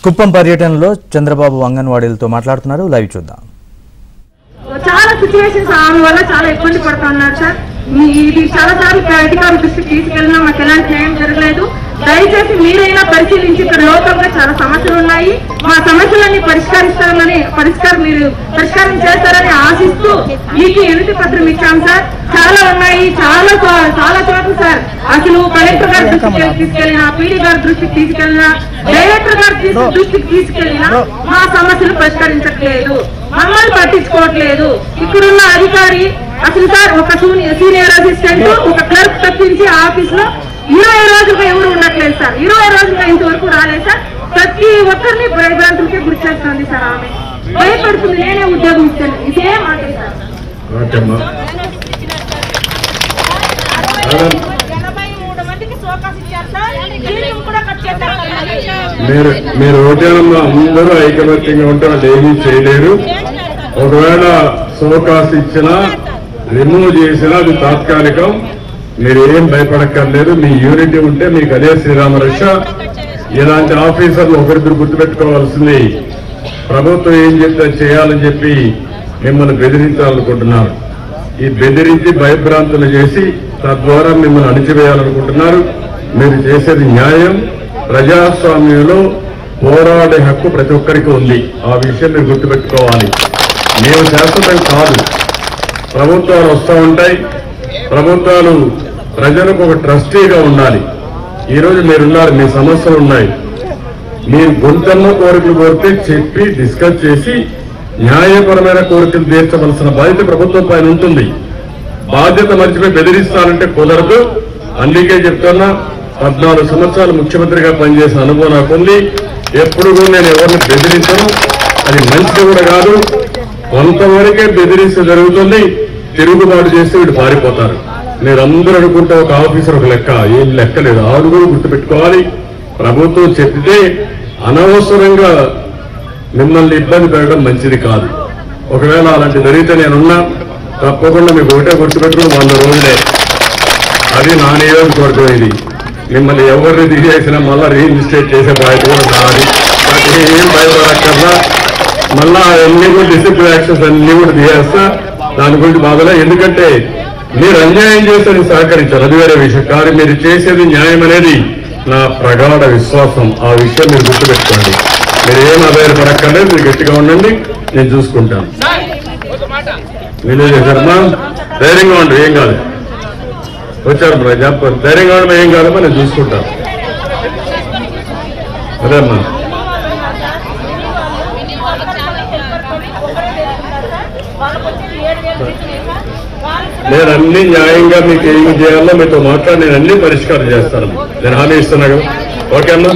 కుప్పం పర్యటనలో చంద్రబాబు అంగన్వాడీలతో మాట్లాడుతున్నారు. లైవ్ చూద్దాం. చాలా సిచ్యువేషన్స్ ఆమె వల్ల చాలా ఇబ్బంది పడుతున్నారు సార్. ఇది చాలా సార్లు అధికారుల దృష్టికి తీసుకెళ్ళినా మాకు ఎలాంటి న్యాయం జరగలేదు. దయచేసి మీరైనా పరిశీలించి ఇక్కడ లోకల్గా చాలా సమస్యలు ఉన్నాయి, మా సమస్యలన్నీ పరిష్కారం చేస్తారని ఆశిస్తూ మీకు ఎన్నిటి పత్రం ఇచ్చాం సార్. చాలా ఉన్నాయి, చాలా చోట్ల సార్. అసలు కలెక్టర్ గారి దృష్టికి తీసుకెళ్ళినా, పీడీ గారి దృష్టికి తీసుకెళ్ళినా, డైరెక్టర్ గారి దృష్టికి తీసుకెళ్ళినా మా సమస్యలు పరిష్కరించట్లేదు, మమ్మల్ని పట్టించుకోవట్లేదు. ఇక్కడున్న అధికారి అసలు సార్ ఒక సీనియర్ అసిస్టెంట్ ఒక క్లర్క్ తప్పించి ఆఫీస్ లో 20 రోజులుగా ఎవరు ఉండట్లేదు సార్. 20 రోజులుగా ఇంతవరకు రాలేదు సార్. ప్రతి ఒక్కరిని భయభ్రాంతులకే గురి చేస్తుంది సార్. ఆమె భయపడుతుంది. నేనే ఉద్యోగం ఇస్తాను, ఇదే మాట సార్. మీరు ఓటేనమ్మా అందరూ ఐకమత్యంగా ఉంటే వాళ్ళు ఏమీ చేయలేరు. ఒకవేళ సోకాస్ ఇచ్చినా రిమూవ్ చేసినా అది తాత్కాలికం. మీరు ఏం భయపడక్కర్లేదు. మీ యూనిటీ ఉంటే మీకు అదే శ్రీరామరక్ష. ఇలాంటి ఆఫీసర్లు ఒకరిద్దరు గుర్తుపెట్టుకోవాల్సింది, ప్రభుత్వం ఏం చెప్తే చేయాలని చెప్పి మిమ్మల్ని బెదిరించాలనుకుంటున్నారు. ఈ బెదిరించి భయభ్రాంతులు చేసి తద్వారా మిమ్మల్ని అణిచివేయాలనుకుంటున్నారు. మీరు చేసేది న్యాయం. ప్రజాస్వామ్యంలో పోరాడే హక్కు ప్రతి ఒక్కరికి ఉంది. ఆ విషయం మీరు గుర్తుపెట్టుకోవాలి. మేము శాశ్వతం కాదు. ప్రభుత్వాలు వస్తూ ఉంటాయి. ప్రభుత్వాలు ప్రజలకు ఒక ట్రస్టీగా ఉండాలి. ఈరోజు మీరున్నారు, మీ సమస్యలు ఉన్నాయి. మీరు గొంతెమ్మ కోరికలు కోరితే చెప్పి డిస్కస్ చేసి న్యాయపరమైన కోరికలు తీర్చవలసిన బాధ్యత ప్రభుత్వం పైన ఉంటుంది. బాధ్యత మర్చిపోయి బెదిరిస్తానంటే కుదరదు. అందుకే చెప్తున్నా, 14 సంవత్సరాలు ముఖ్యమంత్రిగా పనిచేసిన అనుభవం నాకుంది. ఎప్పుడు నేను ఎవరిని బెదిరించను. అది మంచిది కూడా కాదు. కొంతవరకే బెదిరిస్తే జరుగుతుంది. తిరుగుబాటు చేస్తే వీడు పారిపోతారు. మీరందరూ అనుకుంటే ఒక ఆఫీసర్ ఒక లెక్క, ఏం లెక్క లేదు. ఆరుగురు గుర్తుపెట్టుకోవాలి. ప్రభుత్వం చెప్తే అనవసరంగా మిమ్మల్ని ఇబ్బంది పెట్టడం మంచిది కాదు. ఒకవేళ అలాంటి జరిగితే నేనున్నా, తప్పకుండా మీకు ఒకటే గుర్తుపెట్టుకుని 100 రోజులే. అది నా నియోజకవర్గం. ఇది మిమ్మల్ని ఎవరిని తీసేసినా మళ్ళా రీఇన్స్టేట్ చేసే బాధ్యత కూడా నాది. ఏం భయపడక్కర్లా. మళ్ళా అన్ని కూడా డిసిప్లిన్ యాక్షన్స్ అన్ని కూడా తీసేస్తా. దాని గురించి బాధలే. ఎందుకంటే మీరు అన్యాయం చేస్తే నేను సహకరించాలి, అది వేరే విషయం. కానీ మీరు చేసేది న్యాయం అనేది నా ప్రగాఢ విశ్వాసం. ఆ విషయం మీరు గుర్తుపెట్టుకోండి. మీరు ఏం ఆధారపడక్కర్లేదు. మీరు గట్టిగా ఉండండి, నేను చూసుకుంటాను. విలేజ్ శర్మ ధైర్యంగా ఉండు, ఏం కాదు. వచ్చారు చెప్పండి, ధైర్యంగా ఉండడం ఏం కాదమ్మా, నేను చూసుకుంటాను. అదే అమ్మా. నేను అన్ని న్యాయంగా మీకు ఏమి చేయాలో మీతో మాట్లాడి నేను అన్ని పరిష్కారం చేస్తాను. నేను హామీ ఇస్తున్నా కదా. ఓకే అమ్మా.